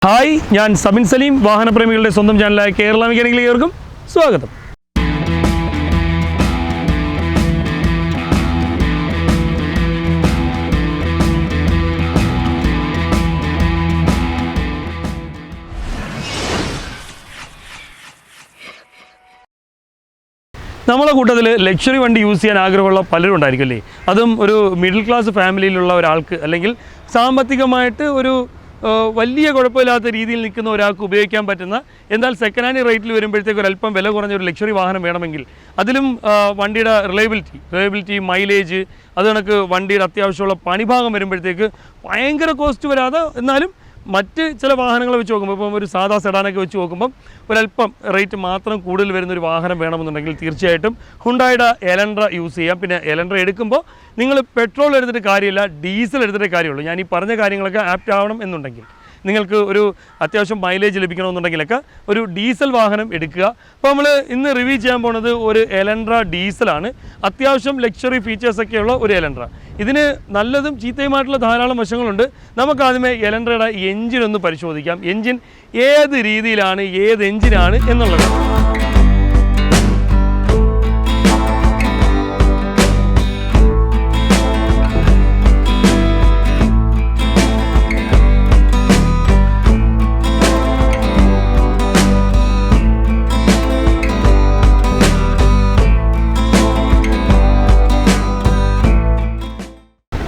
Hi, ഞാൻ സബിൻ സലീം. വാഹനപ്രേമികളുടെ സ്വന്തം ചാനലായ കേരള മെക്കാനിക്കിലേക്കും സ്വാഗതം. നമ്മളെ കൂട്ടത്തിൽ ലക്ഷറി വണ്ടി യൂസ് ചെയ്യാൻ ആഗ്രഹമുള്ള പലരും ഉണ്ടായിരിക്കും അല്ലേ? അതും ഒരു മിഡിൽ ക്ലാസ് ഫാമിലിയിലുള്ള ഒരാൾക്ക്, അല്ലെങ്കിൽ സാമ്പത്തികമായിട്ട് ഒരു വലിയ കുഴപ്പമില്ലാത്ത രീതിയിൽ നിൽക്കുന്ന ഒരാൾക്ക് ഉപയോഗിക്കാൻ പറ്റുന്ന, എന്നാൽ സെക്കൻഡ് ഹാൻഡ് റേറ്റിൽ വരുമ്പോഴത്തേക്ക് ഒരല്പം വില കുറഞ്ഞ ഒരു ലക്ഷറി വാഹനം വേണമെങ്കിൽ, അതിലും വണ്ടിയുടെ റിലയബിലിറ്റി, മൈലേജ്, അത് കണക്ക് വണ്ടിയുടെ അത്യാവശ്യമുള്ള പണിഭാഗം വരുമ്പോഴത്തേക്ക് ഭയങ്കര കോസ്റ്റ് വരാതെ, എന്നാലും മറ്റ് ചില വാഹനങ്ങൾ വെച്ച് നോക്കുമ്പോൾ, ഇപ്പം ഒരു സാധാ സെഡാനൊക്കെ വെച്ച് നോക്കുമ്പം ഒരല്പം റേറ്റ് മാത്രം കൂടുതൽ വരുന്നൊരു വാഹനം വേണമെന്നുണ്ടെങ്കിൽ തീർച്ചയായിട്ടും ഹുണ്ടായുടെ എലൻട്ര യൂസ് ചെയ്യാം. പിന്നെ എലൻട്ര എടുക്കുമ്പോൾ നിങ്ങൾ പെട്രോൾ എടുത്തിട്ട് കാര്യമില്ല, ഡീസൽ എടുത്തിട്ടേ കാര്യമുള്ളൂ. ഞാൻ ഈ പറഞ്ഞ കാര്യങ്ങളൊക്കെ ആപ്റ്റ് ആവണം എന്നുണ്ടെങ്കിൽ, നിങ്ങൾക്ക് ഒരു അത്യാവശ്യം മൈലേജ് ലഭിക്കണമെന്നുണ്ടെങ്കിലൊക്കെ ഒരു ഡീസൽ വാഹനം എടുക്കുക. അപ്പോൾ നമ്മൾ ഇന്ന് റിവ്യൂ ചെയ്യാൻ പോകുന്നത് ഒരു എലൻട്ര ഡീസലാണ്. അത്യാവശ്യം ലക്ഷറി ഫീച്ചേഴ്സൊക്കെയുള്ള ഒരു എലൻട്ര. ഇതിന് നല്ലതും ചീത്തയുമായിട്ടുള്ള ധാരാളം വശങ്ങളുണ്ട്. നമുക്ക് ആദ്യമേ എലൻട്രയുടെ എൻജിൻ ഒന്ന് പരിശോധിക്കാം. എൻജിൻ ഏത് രീതിയിലാണ്, ഏത് എൻജിനാണ് എന്നുള്ളത്.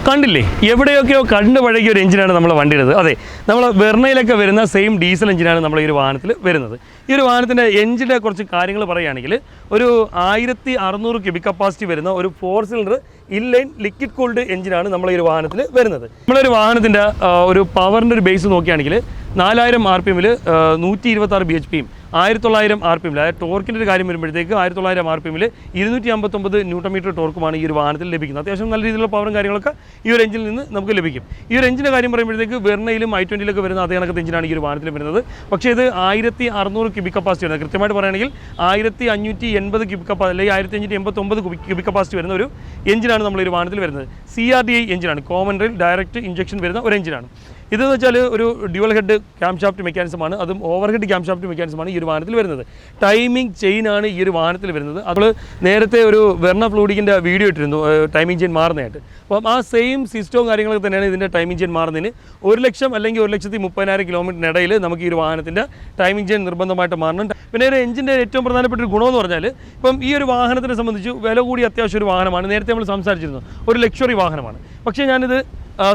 കണ്ടില്ലേ, എവിടെയൊക്കെയോ കണ്ട് പഴകിയ ഒരു എഞ്ചിനാണ് നമ്മളെ വണ്ടിയുടേത്. അതെ, നമ്മൾ വെർണയിലൊക്കെ വരുന്ന സെയിം ഡീസൽ എഞ്ചിനാണ് നമ്മൾ ഈ ഒരു വാഹനത്തിൽ വരുന്നത്. ഈ ഒരു വാഹനത്തിൻ്റെ എഞ്ചിൻ്റെ കുറച്ച് കാര്യങ്ങൾ പറയുകയാണെങ്കിൽ, ഒരു 1600 ക്യൂബിക് കപ്പാസിറ്റി വരുന്ന ഒരു 4 സിലിണ്ടർ ഇൻലൈൻ ലിക്വിഡ് കൂൾഡ് എഞ്ചിനാണ് നമ്മൾ ഈ ഒരു വാഹനത്തിൽ വരുന്നത്. നമ്മളൊരു വാഹനത്തിൻ്റെ ഒരു പവറിൻ്റെ ഒരു ബേസ് നോക്കുകയാണെങ്കിൽ 4000 RPM 126 bhp 1900 RPM, അതായത് ടോർക്കിൻ്റെ ഒരു കാര്യം വരുമ്പോഴത്തേക്ക് 1900 RPM 259 Nm ടോർക്കുമാണ് ഈ ഒരു വാഹനത്തിൽ ലഭിക്കുന്നത്. അത്യാവശ്യം നല്ല രീതിയിലുള്ള പവറും കാര്യങ്ങളൊക്കെ ഈ ഒരു എഞ്ചിനിൽ നിന്ന് നമുക്ക് ലഭിക്കും. ഈ ഒരു എഞ്ചിൻ്റെ കാര്യം പറയുമ്പോഴത്തേക്ക് വെർണയിലും i20 വരുന്ന അതേ കണക്കത്തെ എഞ്ചിനാണ് ഈ ഒരു വാഹനത്തിൽ വരുന്നത്. പക്ഷേ ഇത് 1600 ക്യൂബിക് കപ്പാസിറ്റി വരുന്നത്, കൃത്യമായിട്ട് പറയുകയാണെങ്കിൽ 1580 ക്യൂബിക് കപ്പാസിറ്റി അല്ലെങ്കിൽ 1589 ക്യൂബിക് കപ്പാസിറ്റി വരുന്ന ഒരു എഞ്ചിനാണ് നമ്മൾ ഈ ഒരു വാഹനത്തിൽ വരുന്നത്. CRDI എഞ്ചിനാണ്, കോമൺ റെയിൽ ഡയറക്റ്റ് ഇഞ്ചക്ഷൻ വരുന്ന ഒരു എഞ്ചിനാണ്. ഇതെന്ന് വെച്ചാൽ ഒരു ഡ്യുവൽ ഹെഡ് ക്യാം ഷാഫ്റ്റ് മെക്കാനിസമാണ്, അതും ഓവർ ഹെഡ് ക്യാം ഷാഫ്റ്റ് മെക്കാനിസമാണ് ഈ ഒരു വാഹനത്തിൽ വരുന്നത്. ടൈമിംഗ് ചെയിനാണ് ഈ ഒരു വാഹനത്തിൽ വരുന്നത്. നമ്മൾ നേരത്തെ ഒരു വെർണ ഫ്ലൂഡിക്കിൻ്റെ വീഡിയോ ഇട്ടിരുന്നു ടൈമിംഗ് ചെയിൻ മാറുന്നതായിട്ട്. അപ്പം ആ സെയിം സിസ്റ്റവും കാര്യങ്ങളൊക്കെ തന്നെയാണ് ഇതിൻ്റെ ടൈമിംഗ് ചെയിൻ മാറുന്നതിന്. 1 ലക്ഷം അല്ലെങ്കിൽ 1,30,000 കിലോമീറ്ററിനിടയിൽ നമുക്ക് ഈ ഒരു വാഹനത്തിൻ്റെ ടൈമിംഗ് ചെയിൻ നിർബന്ധമായിട്ട് മാറണം. പിന്നെ ഒരു എഞ്ചിൻ്റെ ഏറ്റവും പ്രധാനപ്പെട്ട ഒരു ഗുണമെന്ന് പറഞ്ഞാൽ, ഇപ്പം ഈ ഒരു വാഹനത്തിനെ സംബന്ധിച്ച് വില കൂടി അത്യാവശ്യം ഒരു വാഹനമാണ്. നേരത്തെ നമ്മൾ സംസാരിച്ചിരുന്നു, ഒരു ലക്ഷറി വാഹനമാണ്. പക്ഷേ ഞാനിത്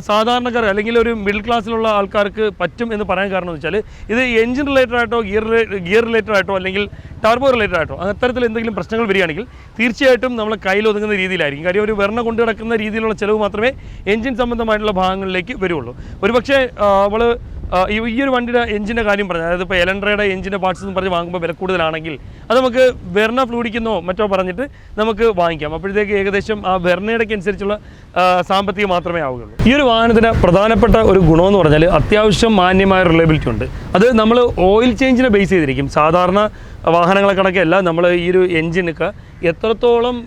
സാധാരണക്കാർ അല്ലെങ്കിൽ ഒരു മിഡിൽ ക്ലാസ്സിലുള്ള ആൾക്കാർക്ക് പറ്റും എന്ന് പറയാൻ കാരണം എന്ന് വെച്ചാൽ, ഇത് എഞ്ചിൻ റിലേറ്റഡ് ആയിട്ടോ ഗിയർ റിലേറ്റഡ് ആയിട്ടോ അല്ലെങ്കിൽ ടർബോ റിലേറ്റഡ് ആയിട്ടോ അത്തരത്തിൽ എന്തെങ്കിലും പ്രശ്നങ്ങൾ വരികയാണെങ്കിൽ തീർച്ചയായിട്ടും നമ്മളെ കയ്യിൽ ഒതുങ്ങുന്ന രീതിയിലായിരിക്കും. കാര്യം ഒരു വെർണ കൊണ്ടു കിടക്കുന്ന രീതിയിലുള്ള ചിലവ് മാത്രമേ എഞ്ചിൻ സംബന്ധമായിട്ടുള്ള ഭാഗങ്ങളിലേക്ക് വരുള്ളൂ. ഒരുപക്ഷെ നമ്മൾ ഈ ഒരു വണ്ടിയുടെ എഞ്ചിൻ്റെ കാര്യം പറഞ്ഞാൽ, അതായത് ഇപ്പോൾ എലൻട്രയുടെ എഞ്ചിൻ്റെ പാർട്സ് എന്ന് പറഞ്ഞ് വാങ്ങുമ്പോൾ വില കൂടുതലാണെങ്കിൽ അത് നമുക്ക് വെർണ ഫ്ലൂഡിക്കുന്നോ മറ്റോ പറഞ്ഞിട്ട് നമുക്ക് വാങ്ങിക്കാം. അപ്പോഴത്തേക്ക് ഏകദേശം ആ വെർണയുടെക്ക് അനുസരിച്ചുള്ള സാമ്പത്തികം മാത്രമേ ആവുകയുള്ളൂ. ഈ ഒരു വാഹനത്തിന് പ്രധാനപ്പെട്ട ഒരു ഗുണമെന്ന് പറഞ്ഞാൽ, അത്യാവശ്യം മാന്യമായ റിലയബിലിറ്റി ഉണ്ട്. അത് നമ്മൾ ഓയിൽ ചേഞ്ചിനെ ബേസ് ചെയ്തിരിക്കും. സാധാരണ വാഹനങ്ങളെ കണക്കല്ല, നമ്മൾ ഈ ഒരു എഞ്ചിനൊക്കെ എത്രത്തോളം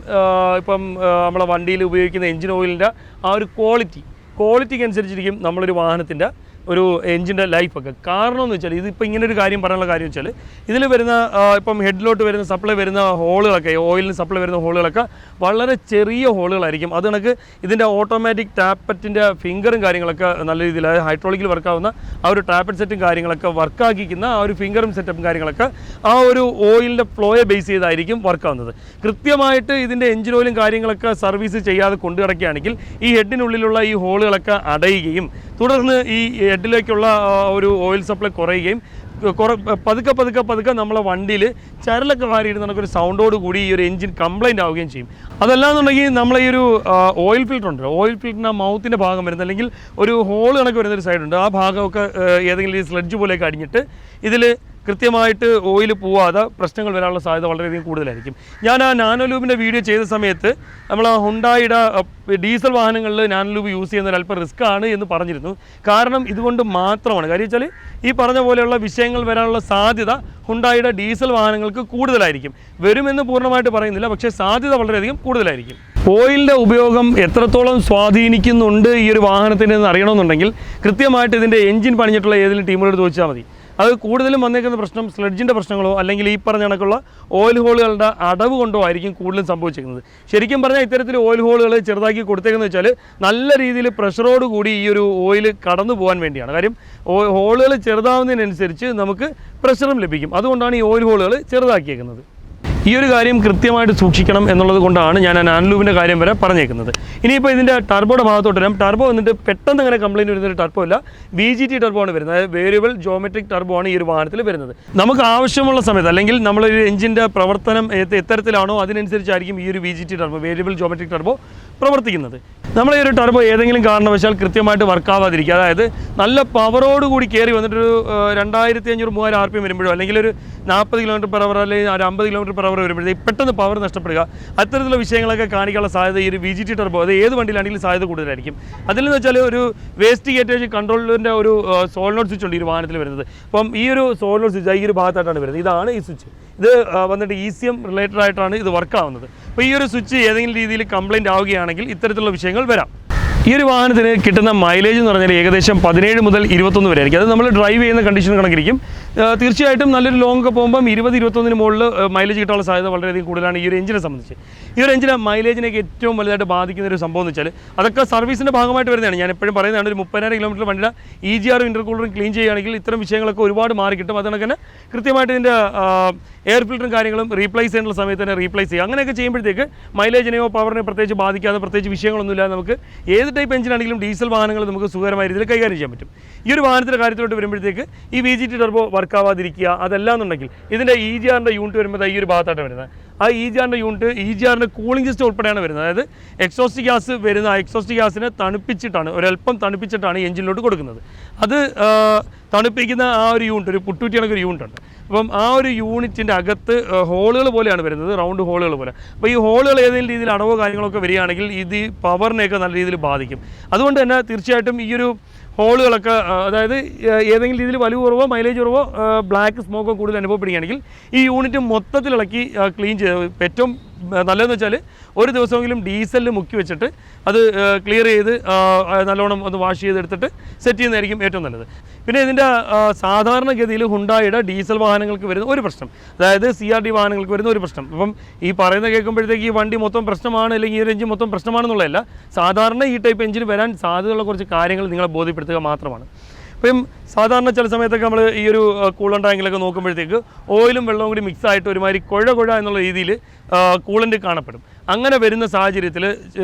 ഇപ്പം നമ്മളെ വണ്ടിയിൽ ഉപയോഗിക്കുന്ന എഞ്ചിൻ ഓയിലിൻ്റെ ആ ഒരു ക്വാളിറ്റിക്ക് അനുസരിച്ചിരിക്കും നമ്മളൊരു വാഹനത്തിൻ്റെ ഒരു എഞ്ചിൻ്റെ ലൈഫൊക്കെ. കാരണം എന്ന് വെച്ചാൽ, ഇതിപ്പോൾ ഇങ്ങനെ ഒരു കാര്യം പറയാനുള്ള കാര്യം വെച്ചാൽ, ഇതിൽ വരുന്ന ഇപ്പം ഹെഡിലോട്ട് വരുന്ന സപ്ലൈ വരുന്ന ഹോളുകളൊക്കെ, ഓയിലിന് സപ്ലൈ വരുന്ന ഹോളുകളൊക്കെ വളരെ ചെറിയ ഹോളുകളായിരിക്കും. അത് കണക്ക് ഇതിൻ്റെ ഓട്ടോമാറ്റിക് ടാപ്പറ്റിൻ്റെ ഫിംഗറും കാര്യങ്ങളൊക്കെ നല്ല രീതിയിൽ, അതായത് ഹൈഡ്രോളിക്കിൽ വർക്കാവുന്ന ആ ഒരു ടാപ്പറ്റ് സെറ്റും കാര്യങ്ങളൊക്കെ വർക്കാക്കിക്കുന്ന ആ ഒരു ഫിംഗറും സെറ്റപ്പും കാര്യങ്ങളൊക്കെ ആ ഒരു ഓയിലിൻ്റെ ഫ്ലോയെ ബേസ് ചെയ്തായിരിക്കും വർക്കാവുന്നത്. കൃത്യമായിട്ട് ഇതിൻ്റെ എഞ്ചിൻ ഓയിലും കാര്യങ്ങളൊക്കെ സർവീസ് ചെയ്യാതെ കൊണ്ടു കിടക്കുകയാണെങ്കിൽ ഈ ഹെഡിനുള്ളിലുള്ള ഈ ഹോളുകളൊക്കെ അടയുകയും തുടർന്ന് ഈ ഹെഡിലേക്കുള്ള ഒരു ഓയിൽ സപ്ലൈ കുറയുകയും പതുക്കെ നമ്മളെ വണ്ടിയിൽ ചരലൊക്കെ വാരിയിട്ട് നമുക്കൊരു സൗണ്ടോട് കൂടി ഈ ഒരു എഞ്ചിൻ കംപ്ലൈൻറ്റ് ആവുകയും ചെയ്യും. അതല്ലാന്നുണ്ടെങ്കിൽ നമ്മളെ ഈ ഒരു ഓയിൽ ഫിൽറ്റർ ഉണ്ടല്ലോ, ഓയിൽ ഫിൽറ്ററിൻ്റെ മൗത്തിൻ്റെ ഭാഗം വരുന്നത്, അല്ലെങ്കിൽ ഒരു ഹോൾ കണക്ക് വരുന്നൊരു സൈഡുണ്ട്, ആ ഭാഗമൊക്കെ ഏതെങ്കിലും സ്ലെഡ്ജ് പോലെയൊക്കെ അടിഞ്ഞിട്ട് ഇതിൽ കൃത്യമായിട്ട് ഓയിൽ പോവാതെ പ്രശ്നങ്ങൾ വരാനുള്ള സാധ്യത വളരെയധികം കൂടുതലായിരിക്കും. ഞാൻ ആ നാനോ ലൂബിൻ്റെ വീഡിയോ ചെയ്ത സമയത്ത് നമ്മൾ ആ ഹുണ്ടായുടെ ഡീസൽ വാഹനങ്ങളിൽ നാനോ ലൂബ് യൂസ് ചെയ്യുന്നത് അല്പം റിസ്ക് ആണ് എന്ന് പറഞ്ഞിരുന്നു. കാരണം ഇതുകൊണ്ട് മാത്രമാണ്. കാര്യം വെച്ചാൽ ഈ പറഞ്ഞ പോലെയുള്ള വിഷയങ്ങൾ വരാനുള്ള സാധ്യത ഹുണ്ടായുടെ ഡീസൽ വാഹനങ്ങൾക്ക് കൂടുതലായിരിക്കും. വരുമെന്ന് പൂർണ്ണമായിട്ട് പറയുന്നില്ല, പക്ഷേ സാധ്യത വളരെയധികം കൂടുതലായിരിക്കും. ഓയിലിൻ്റെ ഉപയോഗം എത്രത്തോളം സ്വാധീനിക്കുന്നുണ്ട് ഈ ഒരു വാഹനത്തിൻ്റെ എന്ന് അറിയണമെന്നുണ്ടെങ്കിൽ കൃത്യമായിട്ട് ഇതിൻ്റെ എഞ്ചിൻ പണിഞ്ഞിട്ടുള്ള ഏതെങ്കിലും ടീമുകളോട് ചോദിച്ചാൽ മതി. അത് കൂടുതലും വന്നേക്കുന്ന പ്രശ്നം സ്ലെഡ്ജിൻ്റെ പ്രശ്നങ്ങളോ അല്ലെങ്കിൽ ഈ പറഞ്ഞ കണക്കുള്ള ഓയിൽ ഹോളുകളുടെ അടവ് കൊണ്ടോ ആയിരിക്കും കൂടുതലും സംഭവിച്ചിരിക്കുന്നത്. ശരിക്കും പറഞ്ഞാൽ ഇത്തരത്തിൽ ഓയിൽ ഹോളുകൾ ചെറുതാക്കി കൊടുത്തേക്കെന്ന് വെച്ചാൽ നല്ല രീതിയിൽ പ്രഷറോട് കൂടി ഈ ഒരു ഓയിൽ കടന്നു പോകാൻ വേണ്ടിയാണ്. കാര്യം ഹോളുകൾ ചെറുതാവുന്നതിനനുസരിച്ച് നമുക്ക് പ്രഷറും ലഭിക്കും. അതുകൊണ്ടാണ് ഈ ഓയിൽ ഹോളുകൾ ചെറുതാക്കിയേക്കുന്നത്. ഈ ഒരു കാര്യം കൃത്യമായിട്ട് സൂക്ഷിക്കണം എന്നുള്ളത് കൊണ്ടാണ് ഞാൻ ആ നാൻലൂബിൻ്റെ കാര്യം വരെ പറഞ്ഞേക്കുന്നത്. ഇനിയിപ്പോൾ ഇതിൻ്റെ ടർബോയുടെ ഭാഗത്തോട്ട് വരാം. ടർബോ വന്നിട്ട് പെട്ടെന്ന് അങ്ങനെ കംപ്ലയിൻറ്റ് വരുന്നൊരു ടർബോ അല്ല, VGT ടർബോ ആണ് വരുന്നത്. അതായത് വേരിയബിൾ ജോമെട്രിക് ടർബോ ആണ് ഈ ഒരു വാഹനത്തിൽ വരുന്നത്. നമുക്ക് ആവശ്യമുള്ള സമയത്ത് അല്ലെങ്കിൽ നമ്മളൊരു എഞ്ചിൻ്റെ പ്രവർത്തനം എത്തരത്തിലാണോ അതിനനുസരിച്ചായിരിക്കും ഈ ഒരു VGT turbo, variable geometric turbo പ്രവർത്തിക്കുന്നത്. നമ്മൾ ഈ ഒരു ടർബോ ഏതെങ്കിലും കാരണവശാൽ കൃത്യമായിട്ട് വർക്കാവാതിരിക്കുക, അതായത് നല്ല പവറോട് കൂടി കയറി വന്നിട്ടൊരു 2500-3000 RPM വരുമ്പോഴോ അല്ലെങ്കിൽ ഒരു 40 km/h അല്ലെങ്കിൽ ഒരു 50 km/h വരുമ്പോഴത്തേക്ക് പെട്ടെന്ന് പവർ നഷ്ടപ്പെടുക, അത്തരത്തിലുള്ള വിഷയങ്ങളൊക്കെ കാണിക്കാനുള്ള സാധ്യത ഈ ഒരു VGT ടർബോ അത് ഏത് വണ്ടിയിലാണെങ്കിലും സാധ്യത കൂടുതലായിരിക്കും. അതിലെന്ന് വെച്ചാൽ ഒരു വേസ്റ്റ് ഗേറ്റേജ് കൺട്രോളിൻ്റെ ഒരു സോളിനോഡ് സ്വിച്ച് ഉണ്ട് ഈ ഒരു വാഹനത്തിൽ വരുന്നത്. അപ്പം ഈ ഒരു സോളിനോഡ് സ്വിച്ച് ഈ ഒരു ഭാഗത്തായിട്ടാണ് വരുന്നത്. ഇതാണ് ഈ സ്വിച്ച്. ഇത് വന്നിട്ട് ECM റിലേറ്റഡ് ആയിട്ടാണ് ഇത് വർക്കാവുന്നത്. അപ്പോൾ ഈ ഒരു സ്വിച്ച് ഏതെങ്കിലും രീതിയിൽ കംപ്ലയിൻ്റ് ആവുകയാണെങ്കിൽ ഇത്തരത്തിലുള്ള വിഷയങ്ങൾ വരാം. ഈ ഒരു വാഹനത്തിന് കിട്ടുന്ന മൈലേജ് എന്ന് പറഞ്ഞാൽ ഏകദേശം 17 മുതൽ 21 വരെ ആയിരിക്കും. അത് നമ്മൾ ഡ്രൈവ് ചെയ്യുന്ന കണ്ടീഷൻ കണക്കിരിക്കും. തീർച്ചയായിട്ടും നല്ലൊരു ലോങ് ഒക്കെ പോകുമ്പം 20-21 മുകളിൽ മൈലേജ് കിട്ടാനുള്ള സാധ്യത വളരെയധികം കൂടുതലാണ് ഈ ഒരു എഞ്ചിനെ സംബന്ധിച്ച്. ഈ ഒരു എഞ്ചിനെ മൈലേജിനൊക്കെ ഏറ്റവും വലുതായിട്ട് ബാധിക്കുന്ന ഒരു സംഭവം എന്ന് വെച്ചാൽ അതൊക്കെ സർവീസിൻ്റെ ഭാഗമായിട്ട് വരുന്നതാണ്. ഞാൻ എപ്പോഴും പറയുന്നതാണ്, ഒരു 30,000 കിലോമീറ്റർ വണ്ടിയുടെ EGR ഇൻ്റർകൂളറും ക്ലീൻ ചെയ്യുകയാണെങ്കിൽ ഇത്തരം വിഷയങ്ങളൊക്കെ ഒരുപാട് മാറി കിട്ടും. അതുകൊണ്ട് തന്നെ കൃത്യമായിട്ട് ഇതിൻ്റെ എയർ ഫിൽറ്ററും കാര്യങ്ങളും റീപ്ലേസ് ചെയ്യേണ്ട സമയത്ത് തന്നെ റീപ്ലേസ് ചെയ്യുക. അങ്ങനെയൊക്കെ ചെയ്യുമ്പോഴത്തേക്ക് മൈലേജിനെയോ പവറിനെയോ പ്രത്യേകിച്ച് ബാധിക്കാതെ പ്രത്യേകിച്ച് വിഷയങ്ങളൊന്നുമില്ലാതെ നമുക്ക് ഏത് ടൈപ്പ് എഞ്ചിനാണെങ്കിലും ഡീസൽ വാഹനങ്ങൾ നമുക്ക് സുഖകരമായ രീതിയിൽ കൈകാര്യം ചെയ്യാൻ പറ്റും. ഈ ഒരു വാഹനത്തിൻ്റെ കാര്യത്തിലോട്ട് വരുമ്പോഴത്തേക്ക് ഈ VGT ടർബോ വർക്കാവാതിരിക്കുക, അതല്ല എന്നുണ്ടെങ്കിൽ ഇതിൻ്റെ EGRൻ്റെ യൂണിറ്റ് വരുമ്പോൾ ഈ ഒരു ഭാഗത്തായിട്ട് വരുന്നത്. ആ EGRൻ്റെ യൂണിറ്റ് EGRൻ്റെ കൂളിംഗ് സിസ്റ്റം ഉൾപ്പെടെയാണ് വരുന്നത്. അതായത് എക്സോസ്റ്റ് ഗ്യാസ് വരുന്ന ആ എക്സോസ്റ്റ് ഗ്യാസിനെ തണുപ്പിച്ചിട്ടാണ്, ഒരല്പം തണുപ്പിച്ചിട്ടാണ് എഞ്ചിനിലോട്ട് കൊടുക്കുന്നത്. അത് തണുപ്പിക്കുന്ന ആ ഒരു യൂണിറ്റ്, ഒരു പുട്ടൂറ്റി കണക്കൊരു യൂണിറ്റ് ഉണ്ട്. അപ്പം ആ ഒരു യൂണിറ്റിൻ്റെ അകത്ത് ഹോളുകൾ പോലെയാണ് വരുന്നത്, റൗണ്ട് ഹോളുകൾ പോലെ. അപ്പോൾ ഈ ഹോളുകൾ ഏതെങ്കിലും രീതിയിൽ അടവോ കാര്യങ്ങളൊക്കെ വരികയാണെങ്കിൽ ഇത് പവറിനെയൊക്കെ നല്ല രീതിയിൽ ബാധിക്കും. അതുകൊണ്ട് തന്നെ തീർച്ചയായിട്ടും ഈ ഒരു ഹോളുകളൊക്കെ, അതായത് ഏതെങ്കിലും രീതിയിൽ വലിവ് കുറവോ മൈലേജ് കുറവോ ബ്ലാക്ക് സ്മോക്കോ കൂടുതൽ അനുഭവപ്പെടുകയാണെങ്കിൽ ഈ യൂണിറ്റ് മൊത്തത്തിൽ ഇളക്കി ക്ലീൻ ചെയ്ത് ഏറ്റവും നല്ലതെന്ന് വെച്ചാൽ ഒരു ദിവസമെങ്കിലും ഡീസലിൽ മുക്കി വെച്ചിട്ട് അത് ക്ലിയർ ചെയ്ത് നല്ലോണം ഒന്ന് വാഷ് ചെയ്തെടുത്തിട്ട് സെറ്റ് ചെയ്യുന്നതായിരിക്കും ഏറ്റവും നല്ലത്. പിന്നെ ഇതിൻ്റെ സാധാരണഗതിയിൽ ഹുണ്ടായുടെ ഡീസൽ വാഹനങ്ങൾക്ക് വരുന്ന ഒരു പ്രശ്നം, അതായത് CRD വാഹനങ്ങൾക്ക് വരുന്ന ഒരു പ്രശ്നം, ഇപ്പം ഈ പറയുന്ന കേൾക്കുമ്പോഴത്തേക്ക് ഈ വണ്ടി മൊത്തം പ്രശ്നമാണ് അല്ലെങ്കിൽ ഈ ഒരു എഞ്ചിൻ മൊത്തം പ്രശ്നമാണെന്നുള്ളതല്ല, സാധാരണ ഈ ടൈപ്പ് എഞ്ചിന് വരാൻ സാധ്യതയുള്ള കുറച്ച് കാര്യങ്ങൾ നിങ്ങളെ ബോധ്യപ്പെടുത്തുക മാത്രമാണ്. ഇപ്പം സാധാരണ ചില സമയത്തൊക്കെ നമ്മൾ ഈ ഒരു കൂളൻ ടാങ്കിലൊക്കെ നോക്കുമ്പോഴത്തേക്ക് ഓയിലും വെള്ളവും കൂടി മിക്സ് ആയിട്ട് ഒരുമാതിരി കുഴ എന്നുള്ള രീതിയിൽ കൂളൻ്റ് കാണപ്പെടും. അങ്ങനെ വരുന്ന സാഹചര്യത്തിൽ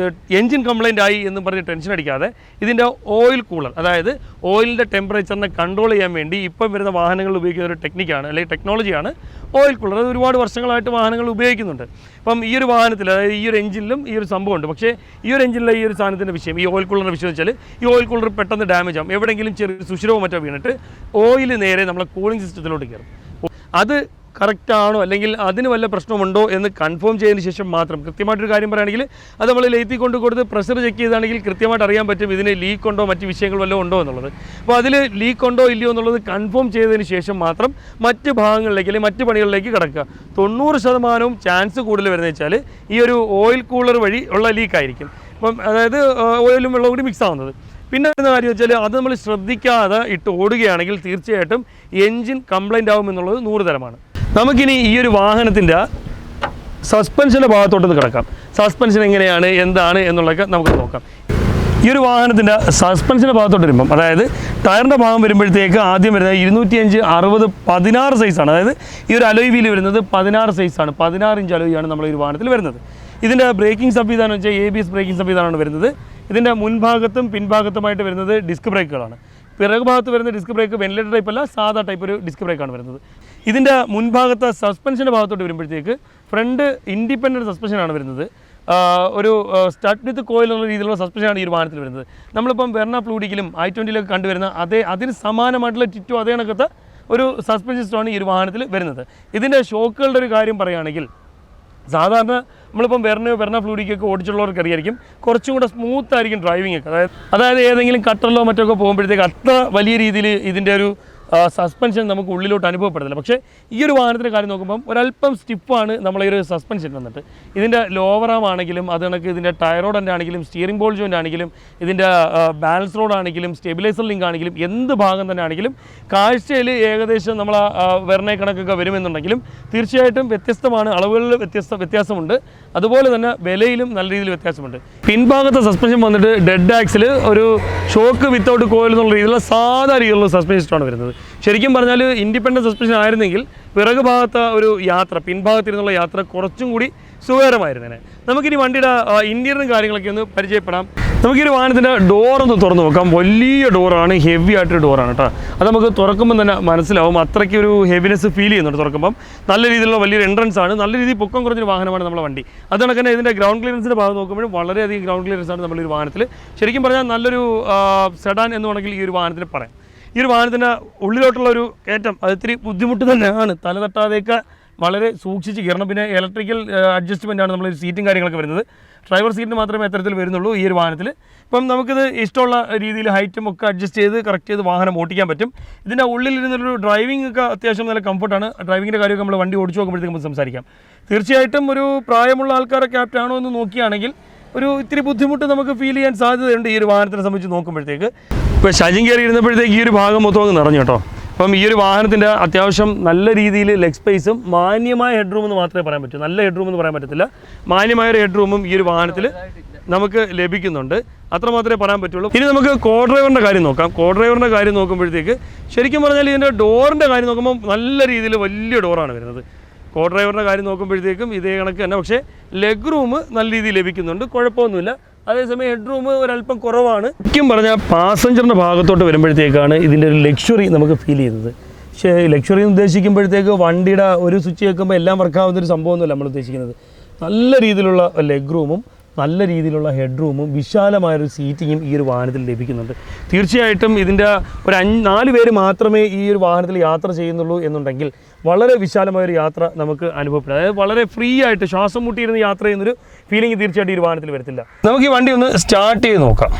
എൻജിൻ കംപ്ലൈൻ്റ് ആയി എന്ന് പറഞ്ഞ് ടെൻഷൻ അടിക്കാതെ ഇതിൻ്റെ ഓയിൽ കൂളർ, അതായത് ഓയിലിൻ്റെ ടെമ്പറേച്ചറിനെ കൺട്രോൾ ചെയ്യാൻ വേണ്ടി ഇപ്പം വരുന്ന വാഹനങ്ങളിൽ ഉപയോഗിക്കുന്ന ഒരു ടെക്നിക്കാണ് അല്ലെങ്കിൽ ടെക്നോളജിയാണ് ഓയിൽ കൂളർ. അത് ഒരുപാട് വർഷങ്ങളായിട്ട് വാഹനങ്ങൾ ഉപയോഗിക്കുന്നുണ്ട്. അപ്പം ഈ ഒരു വാഹനത്തിൽ, അതായത് ഈ ഒരു എഞ്ചിനിലും ഈ ഒരു സംഭവമുണ്ട്. പക്ഷേ ഈ ഒരു എഞ്ചിനിലെ ഈ ഒരു സാധനത്തിൻ്റെ വിഷയം, ഈ ഓയിൽ കൂളറിൻ്റെ വിഷയം വെച്ചാൽ ഈ ഓയിൽ കൂളർ പെട്ടെന്ന് ഡാമേജ് ആകും. എവിടെയെങ്കിലും ചെറിയ സുഷിരവോ മറ്റോ വീണിട്ട് ഓയിൽ നേരെ നമ്മളെ കൂളിംഗ് സിസ്റ്റത്തിലോട്ട് കയറും. അത് കറക്റ്റാണോ അല്ലെങ്കിൽ അതിന് വല്ല പ്രശ്നമുണ്ടോ എന്ന് കൺഫേം ചെയ്തതിന് ശേഷം മാത്രം, കൃത്യമായിട്ടൊരു കാര്യം പറയുകയാണെങ്കിൽ അത് നമ്മൾ ലേത്തി കൊണ്ട് കൊടുത്ത് പ്രഷർ ചെക്ക് ചെയ്താണെങ്കിൽ കൃത്യമായിട്ട് അറിയാൻ പറ്റും ഇതിന് ലീക്ക് ഉണ്ടോ മറ്റ് വിഷയങ്ങൾ വല്ലതും ഉണ്ടോ എന്നുള്ളത്. അപ്പോൾ അതിൽ ലീക്ക് ഉണ്ടോ ഇല്ലയോ എന്നുള്ളത് കൺഫേം ചെയ്തതിന് ശേഷം മാത്രം മറ്റ് ഭാഗങ്ങളിലേക്ക് അല്ലെങ്കിൽ മറ്റ് പണികളിലേക്ക് കിടക്കുക. 90% ചാൻസ് കൂടുതൽ വരുന്നത് വെച്ചാൽ ഈ ഒരു ഓയിൽ കൂളർ വഴി ഉള്ള ലീക്കായിരിക്കും. അപ്പം അതായത് ഓയിലും വെള്ളവും കൂടി മിക്സ് ആവുന്നത്. പിന്നെ വരുന്ന കാര്യം വെച്ചാൽ അത് നമ്മൾ ശ്രദ്ധിക്കാതെ ഇട്ട് ഓടുകയാണെങ്കിൽ തീർച്ചയായിട്ടും എൻജിൻ കംപ്ലൈൻ്റ് ആകുമെന്നുള്ളത് 100%. നമുക്കിനി ഈ ഒരു വാഹനത്തിൻ്റെ സസ്പെൻഷൻ്റെ ഭാഗത്തോട്ടൊന്ന് കിടക്കാം. സസ്പെൻഷൻ എങ്ങനെയാണ് എന്താണ് എന്നുള്ളതൊക്കെ നമുക്ക് നോക്കാം. ഈ ഒരു വാഹനത്തിൻ്റെ സസ്പെൻഷൻ്റെ ഭാഗത്തോട്ട് വരുമ്പം, അതായത് ടയറിൻ്റെ ഭാഗം വരുമ്പോഴത്തേക്ക് ആദ്യം വരുന്നത് 205/60 16 സൈസാണ്. അതായത് ഈ ഒരു അലോയ് വീല് വരുന്നത് 16 സൈസാണ്. 16 ഇഞ്ച് അലോയാണ് നമ്മൾ ഈ ഒരു വാഹനത്തിൽ വരുന്നത്. ഇതിൻ്റെ ബ്രേക്കിംഗ് സംവിധാനം വെച്ചാൽ ABS ബ്രേക്കിംഗ് സംവിധാനമാണ് വരുന്നത്. ഇതിൻ്റെ മുൻഭാഗത്തും പിൻഭാഗത്തുമായിട്ട് വരുന്നത് ഡിസ്ക് ബ്രേക്കുകളാണ്. പിറകു ഭാഗത്ത് വരുന്ന ഡിസ്ക് ബ്രേക്ക് വെന്റിലേറ്റർ ടൈപ്പ് അല്ല, സാധാ ടൈപ്പ് ഒരു ഡിസ്ക് ബ്രേക്കാണ് വരുന്നത്. ഇതിൻ്റെ മുൻഭാഗത്തെ സസ്പെൻഷൻ്റെ ഭാഗത്തോട്ട് വരുമ്പോഴത്തേക്ക് ഫ്രണ്ട് ഇൻഡിപെൻഡൻറ്റ് സസ്പെൻഷനാണ് വരുന്നത്. ഒരു സ്റ്റഡ് വിത്ത് കോയിൽ എന്നുള്ള രീതിയിലുള്ള സസ്പെൻഷനാണ് ഈ ഒരു വാഹനത്തിൽ വരുന്നത്. നമ്മളിപ്പം വെർണ ഫ്ലൂഡിക്കിലും i20 കണ്ടുവരുന്ന അതിന് സമാനമായിട്ടുള്ള ടിറ്റോ അതേ കണക്കത്തെ ഒരു സസ്പെൻഷൻ സിസ്റ്റമാണ് ഈ ഒരു വാഹനത്തിൽ വരുന്നത്. ഇതിൻ്റെ ഷോക്കുകളുടെ ഒരു കാര്യം പറയുകയാണെങ്കിൽ സാധാരണ നമ്മളിപ്പം വെർണ ഫ്ലൂഡിക്കൊക്കെ ഓടിച്ചുള്ളവർക്ക് അറിയായിരിക്കും കുറച്ചും കൂടെ സ്മൂത്ത് ആയിരിക്കും ഡ്രൈവിംഗ് ഒക്കെ. അതായത് ഏതെങ്കിലും കട്ടറിലോ മറ്റൊക്കെ പോകുമ്പോഴത്തേക്ക് അത്ര വലിയ രീതിയിൽ ഇതിൻ്റെ ഒരു സസ്പെൻഷൻ നമുക്ക് ഉള്ളിലോട്ട് അനുഭവപ്പെടുന്നില്ല. പക്ഷേ ഈ ഒരു വാഹനത്തിൻ്റെ കാര്യം നോക്കുമ്പം ഒരല്പം സ്റ്റിഫാണ് നമ്മളെ ഈ ഒരു സസ്പെൻഷൻ വന്നിട്ട്. ഇതിൻ്റെ ലോവർ ആം ആണെങ്കിലും അത് കണക്ക് ഇതിൻ്റെ ടയർ റോഡ് ആണെങ്കിലും സ്റ്റിയറിംഗ് ബോൾ ജോയിൻ്റ് ആണെങ്കിലും ഇതിൻ്റെ ബാലൻസ് റോഡ് ആണെങ്കിലും സ്റ്റെബിലൈസർ ലിങ്ക് ആണെങ്കിലും എന്ത് ഭാഗം തന്നെ ആണെങ്കിലും കാഴ്ചയിൽ ഏകദേശം നമ്മൾ വെർണെ കണക്കൊക്കെ വരുമെന്നുണ്ടെങ്കിലും തീർച്ചയായിട്ടും വ്യത്യസ്തമാണ്. അളവുകളിൽ വ്യത്യാസമുണ്ട്. അതുപോലെ തന്നെ വിലയിലും നല്ല രീതിയിൽ വ്യത്യാസമുണ്ട്. പിൻഭാഗത്തെ സസ്പെൻഷൻ വന്നിട്ട് ഡെഡ് ആക്സിൽ ഒരു ഷോക്ക് വിത്തൗട്ട് കോയിൽ എന്നുള്ള രീതിയിലുള്ള സാധാ രീതിയിലുള്ള സസ്പെൻഷൻ സിസ്റ്റമാണ് വരുന്നത്. ശരിക്കും പറഞ്ഞാൽ ഇൻഡിപെൻഡൻറ്റ് സസ്പെൻഷൻ ആയിരുന്നെങ്കിൽ പിറകു ഭാഗത്തെ ഒരു യാത്ര, പിൻഭാഗത്തിരുന്നുള്ള യാത്ര കുറച്ചും കൂടി സുഖകരമായിരുന്നേനെ. നമുക്കിനി വണ്ടിയുടെ ഇൻറ്റീരിയറും കാര്യങ്ങളൊക്കെ ഒന്ന് പരിചയപ്പെടാം. നമുക്കൊരു വാഹനത്തിൻ്റെ ഡോറൊന്ന് തുറന്ന് നോക്കാം. വലിയ ഡോറാണ്, ഹെവി ആയിട്ടൊരു ഡോറാണ് കേട്ടോ. അത് നമുക്ക് തുറക്കുമ്പോൾ തന്നെ മനസ്സിലാവും. അത്രയ്ക്ക് ഒരു ഹെവിനെസ് ഫീൽ ചെയ്യുന്നുണ്ട് തുറക്കുമ്പം. നല്ല രീതിയിലുള്ള വലിയൊരു എൻട്രൻസ് ആണ്, നല്ല രീതിയിൽ പൊക്കം കുറഞ്ഞൊരു വാഹനമാണ് നമ്മുടെ വണ്ടി. അതുകൊണ്ട് തന്നെ ഇതിൻ്റെ ഗ്രൗണ്ട് ക്ലിയറൻസിൻ്റെ ഭാഗം നോക്കുമ്പോഴും വളരെയധികം ഗ്രൗണ്ട് ക്ലിയറൻസ് ആണ് നമ്മളൊരു വാഹനത്തിൽ. ശരിക്കും പറഞ്ഞാൽ നല്ലൊരു സെഡാൻ എന്ന് വേണമെങ്കിൽ ഈ ഒരു വാഹനത്തിന് പറയാം. ഈ ഒരു വാഹനത്തിൻ്റെ ഉള്ളിലോട്ടുള്ള ഒരു കയറ്റം അത് ഇത്തിരി ബുദ്ധിമുട്ട് തന്നെയാണ്. തല തട്ടാതെയൊക്കെ വളരെ സൂക്ഷിച്ച് കയറണം. പിന്നെ ഇലക്ട്രിക്കൽ അഡ്ജസ്റ്റ്മെൻ്റ് ആണ് നമ്മൾ സീറ്റും കാര്യങ്ങളൊക്കെ വരുന്നത്. ഡ്രൈവർ സീറ്റിന് മാത്രമേ അത്തരത്തിൽ വരുന്നുള്ളൂ ഈ ഒരു വാഹനത്തിൽ. ഇപ്പം നമുക്കിത് ഇഷ്ടമുള്ള രീതിയിൽ ഹൈറ്റും ഒക്കെ അഡ്ജസ്റ്റ് ചെയ്ത് കറക്റ്റ് ചെയ്ത് വാഹനം ഓടിക്കാൻ പറ്റും. ഇതിൻ്റെ ഉള്ളിലിരുന്നൊരു ഡ്രൈവിംഗ് ഒക്കെ അത്യാവശ്യം നല്ല കംഫർട്ടാണ്. ഡ്രൈവിങ്ങിൻ്റെ കാര്യമൊക്കെ നമ്മൾ വണ്ടി ഓടിച്ചു നോക്കുമ്പോഴത്തേക്ക് നമുക്ക് സംസാരിക്കാം. തീർച്ചയായിട്ടും ഒരു പ്രായമുള്ള ആൾക്കാരൊക്കെ ആപ്റ്റാണോ എന്ന് നോക്കുകയാണെങ്കിൽ ഒരു ഇത്തിരി ബുദ്ധിമുട്ട് നമുക്ക് ഫീൽ ചെയ്യാൻ സാധ്യതയുണ്ട് ഈ ഒരു വാഹനത്തിനെ സംബന്ധിച്ച് നോക്കുമ്പോഴത്തേക്ക്. ഇപ്പോൾ ഷജിൻ കയറി ഇരുന്നപ്പോഴത്തേക്ക് ഈ ഒരു ഭാഗം മൊത്തം അങ്ങ് നിറഞ്ഞു കേട്ടോ. അപ്പം ഈ ഒരു വാഹനത്തിൻ്റെ അത്യാവശ്യം നല്ല രീതിയിൽ ലെഗ് സ്പേസും മാന്യമായ ഹെഡ് റൂം എന്ന് മാത്രമേ പറയാൻ പറ്റൂ. നല്ല ഹെഡ് റൂം എന്ന് പറയാൻ പറ്റത്തില്ല. മാന്യമായൊരു ഹെഡ് റൂമും ഈ ഒരു വാഹനത്തിൽ നമുക്ക് ലഭിക്കുന്നുണ്ട്. അത്ര മാത്രമേ പറയാൻ പറ്റുള്ളൂ. ഇനി നമുക്ക് കോ ഡ്രൈവറിൻ്റെ കാര്യം നോക്കാം. കോ ഡ്രൈവറിൻ്റെ കാര്യം നോക്കുമ്പോഴത്തേക്ക് ശരിക്കും പറഞ്ഞാൽ ഇതിൻ്റെ ഡോറിൻ്റെ കാര്യം നോക്കുമ്പോൾ നല്ല രീതിയിൽ വലിയ ഡോറാണ് വരുന്നത്. കോ ഡ്രൈവറിൻ്റെ കാര്യം നോക്കുമ്പോഴത്തേക്കും ഇതേ കണക്ക് തന്നെ. പക്ഷേ ലെഗ് റൂം നല്ല രീതിയിൽ ലഭിക്കുന്നുണ്ട്, കുഴപ്പമൊന്നുമില്ല. അതേസമയം ഹെഡ് റൂം ഒരല്പം കുറവാണ്. ശരിക്കും പറഞ്ഞാൽ പാസഞ്ചറിൻ്റെ ഭാഗത്തോട്ട് വരുമ്പോഴത്തേക്കാണ് ഇതിൻ്റെ ഒരു ലക്ഷറി നമുക്ക് ഫീൽ ചെയ്യുന്നത്. പക്ഷേ ലക്ഷറി ഉദ്ദേശിക്കുമ്പോഴത്തേക്ക് വണ്ടിയുടെ ഒരു സ്വിച്ച് കേൾക്കുമ്പോൾ എല്ലാം വർക്കാവുന്നൊരു സംഭവമൊന്നുമല്ല നമ്മൾ ഉദ്ദേശിക്കുന്നത്. നല്ല രീതിയിലുള്ള ലെഗ് റൂമും നല്ല രീതിയിലുള്ള ഹെഡ് റൂമും വിശാലമായൊരു സീറ്റിങ്ങും ഈ ഒരു വാഹനത്തിൽ ലഭിക്കുന്നുണ്ട്. തീർച്ചയായിട്ടും ഇതിൻ്റെ ഒരു 4 പേര് മാത്രമേ ഈ ഒരു വാഹനത്തിൽ യാത്ര ചെയ്യുന്നുള്ളൂ എന്നുണ്ടെങ്കിൽ വളരെ വിശാലമായൊരു യാത്ര നമുക്ക് അനുഭവപ്പെടും. അതായത് വളരെ ഫ്രീ ആയിട്ട് ശ്വാസം മുട്ടിയിരുന്ന് യാത്ര ചെയ്യുന്നൊരു ഫീലിംഗ് തീർച്ചയായിട്ടും ഈ ഒരു വാഹനത്തിൽ വരത്തില്ല. നമുക്ക് ഈ വണ്ടി ഒന്ന് സ്റ്റാർട്ട് ചെയ്ത് നോക്കാം.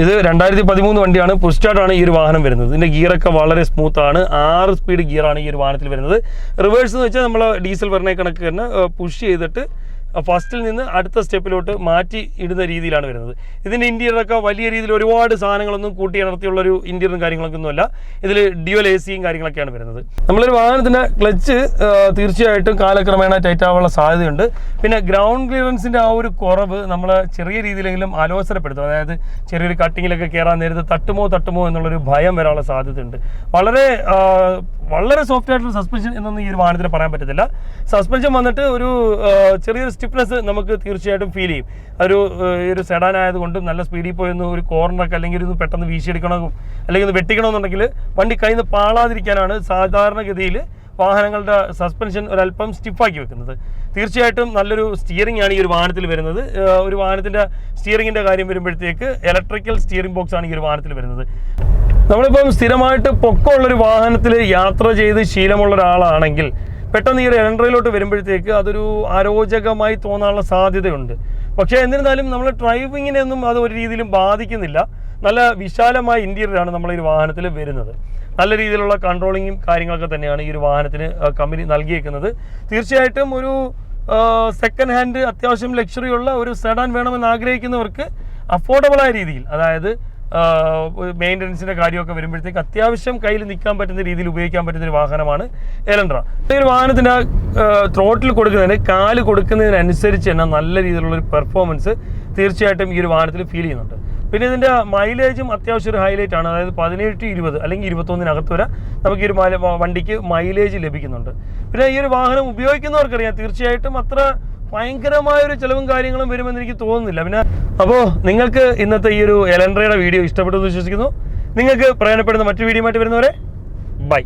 ഇത് 2013 വണ്ടിയാണ്. പുഷ് സ്റ്റാർട്ടാണ് ഈ ഒരു വാഹനം വരുന്നത്. ഇതിൻ്റെ ഗിയറൊക്കെ വളരെ സ്മൂത്താണ്. 6 സ്പീഡ് ഗിയറാണ് ഈ ഒരു വാഹനത്തിൽ വരുന്നത്. റിവേഴ്സ് എന്ന് വെച്ചാൽ നമ്മൾ ഡീസൽ വെർണെ കണക്ക് തന്നെ പുഷ് ചെയ്തിട്ട് ഫസ്റ്റിൽ നിന്ന് അടുത്ത സ്റ്റെപ്പിലോട്ട് മാറ്റി ഇടുന്ന രീതിയിലാണ് വരുന്നത്. ഇതിൻ്റെ ഇൻറ്റീരിയറൊക്കെ വലിയ രീതിയിൽ ഒരുപാട് സാധനങ്ങളൊന്നും കൂട്ടി ഇണർത്തിയുള്ളൊരു ഇൻറ്റീരിയറും കാര്യങ്ങളൊക്കെ ഒന്നുമല്ല. ഇതിൽ ഡ്യുവൽ AC കാര്യങ്ങളൊക്കെയാണ് വരുന്നത്. നമ്മളൊരു വാഹനത്തിൻ്റെ ക്ലച്ച് തീർച്ചയായിട്ടും കാലക്രമേണ ടൈറ്റ് ആവാനുള്ള സാധ്യതയുണ്ട്. പിന്നെ ഗ്രൗണ്ട് ക്ലിയറൻസിൻ്റെ ആ ഒരു കുറവ് നമ്മൾ ചെറിയ രീതിയിലെങ്കിലും അലോസരപ്പെടുത്തും. അതായത് ചെറിയൊരു കട്ടിങ്ങിലൊക്കെ കയറാൻ നേരത്ത് തട്ടുമോ എന്നുള്ളൊരു ഭയം വരാനുള്ള സാധ്യതയുണ്ട്. വളരെ സോഫ്റ്റ് ആയിട്ടുള്ള സസ്പെൻഷൻ എന്നൊന്നും ഈ ഒരു വാഹനത്തിന് പറയാൻ പറ്റത്തില്ല. സസ്പെൻഷൻ വന്നിട്ട് ഒരു ചെറിയൊരു സ്റ്റിഫ്നെസ് നമുക്ക് തീർച്ചയായിട്ടും ഫീൽ ചെയ്യും. ഒരു സെഡാൻ ആയതുകൊണ്ടും നല്ല സ്പീഡിൽ പോയൊന്ന് ഒരു കോർണറൊക്കെ അല്ലെങ്കിൽ ഒന്ന് പെട്ടെന്ന് വീശിയെടുക്കണോ അല്ലെങ്കിൽ ഒന്ന് വെട്ടിക്കണമെന്നുണ്ടെങ്കിൽ വണ്ടി കയ്യിൽ നിന്ന് പാളാതിരിക്കാനാണ് സാധാരണഗതിയിൽ വാഹനങ്ങളുടെ സസ്പെൻഷൻ ഒരല്പം സ്റ്റിഫാക്കി വെക്കുന്നത്. തീർച്ചയായിട്ടും നല്ലൊരു സ്റ്റിയറിംഗ് ആണ് ഈ ഒരു വാഹനത്തിൽ വരുന്നത്. ഒരു വാഹനത്തിൻ്റെ സ്റ്റിയറിങ്ങിൻ്റെ കാര്യം വരുമ്പോഴത്തേക്ക് ഇലക്ട്രിക്കൽ സ്റ്റിയറിംഗ് ബോക്സ് ആണ് ഈ ഒരു വാഹനത്തിൽ വരുന്നത്. നമ്മളിപ്പം സ്ഥിരമായിട്ട് പൊക്കമുള്ളൊരു വാഹനത്തിൽ യാത്ര ചെയ്ത് ശീലമുള്ള ഒരാളാണെങ്കിൽ പെട്ടെന്ന് ഈ ഒരു എലൻട്രയിലോട്ട് വരുമ്പോഴത്തേക്ക് അതൊരു അരോചകമായി തോന്നാനുള്ള സാധ്യതയുണ്ട്. പക്ഷേ എന്നിരുന്നാലും നമ്മൾ ഡ്രൈവിങ്ങിനെയൊന്നും അത് ഒരു രീതിയിലും ബാധിക്കുന്നില്ല. നല്ല വിശാലമായ ഇൻറ്റീരിയറാണ് നമ്മൾ ഈ ഒരു വാഹനത്തിൽ വരുന്നത്. നല്ല രീതിയിലുള്ള കൺട്രോളിങ്ങും കാര്യങ്ങളൊക്കെ തന്നെയാണ് ഈ ഒരു വാഹനത്തിന് കമ്പനി നൽകിയേക്കുന്നത്. തീർച്ചയായിട്ടും ഒരു സെക്കൻഡ് ഹാൻഡ് അത്യാവശ്യം ലക്ഷറിയുള്ള ഒരു സെഡാൻ വേണമെന്ന് ആഗ്രഹിക്കുന്നവർക്ക് അഫോർഡബിളായ രീതിയിൽ, അതായത് മെയിൻ്റനൻസിൻ്റെ കാര്യമൊക്കെ വരുമ്പോഴത്തേക്ക് അത്യാവശ്യം കയ്യിൽ നിൽക്കാൻ പറ്റുന്ന രീതിയിൽ ഉപയോഗിക്കാൻ പറ്റുന്ന ഒരു വാഹനമാണ് എലൻട്ര. ഈ ഒരു വാഹനത്തിൻ്റെ ത്രോട്ടിൽ കൊടുക്കുന്നതിന് കാല് കൊടുക്കുന്നതിനനുസരിച്ച് തന്നെ നല്ല രീതിയിലുള്ളൊരു പെർഫോമൻസ് തീർച്ചയായിട്ടും ഈ ഒരു വാഹനത്തിൽ ഫീൽ ചെയ്യുന്നുണ്ട്. പിന്നെ ഇതിൻ്റെ മൈലേജും അത്യാവശ്യം ഒരു ഹൈലൈറ്റ് ആണ്. അതായത് 17-20 അല്ലെങ്കിൽ 21 വരെ നമുക്ക് ഈ ഒരു വണ്ടിക്ക് മൈലേജ് ലഭിക്കുന്നുണ്ട്. പിന്നെ ഈ ഒരു വാഹനം ഉപയോഗിക്കുന്നവർക്കറിയാം തീർച്ചയായിട്ടും അത്ര ഭയങ്കരമായൊരു ചിലവും കാര്യങ്ങളും വരുമെന്ന് എനിക്ക് തോന്നുന്നില്ല. പിന്നെ അപ്പോൾ നിങ്ങൾക്ക് ഇന്നത്തെ ഈ ഒരു എലൻട്രയുടെ വീഡിയോ ഇഷ്ടപ്പെട്ടു എന്ന് വിശ്വസിക്കുന്നു. നിങ്ങൾക്ക് പ്രയോജനപ്പെടുന്ന മറ്റു വീഡിയോ ആയിട്ട് വരുന്നവരെ ബൈ.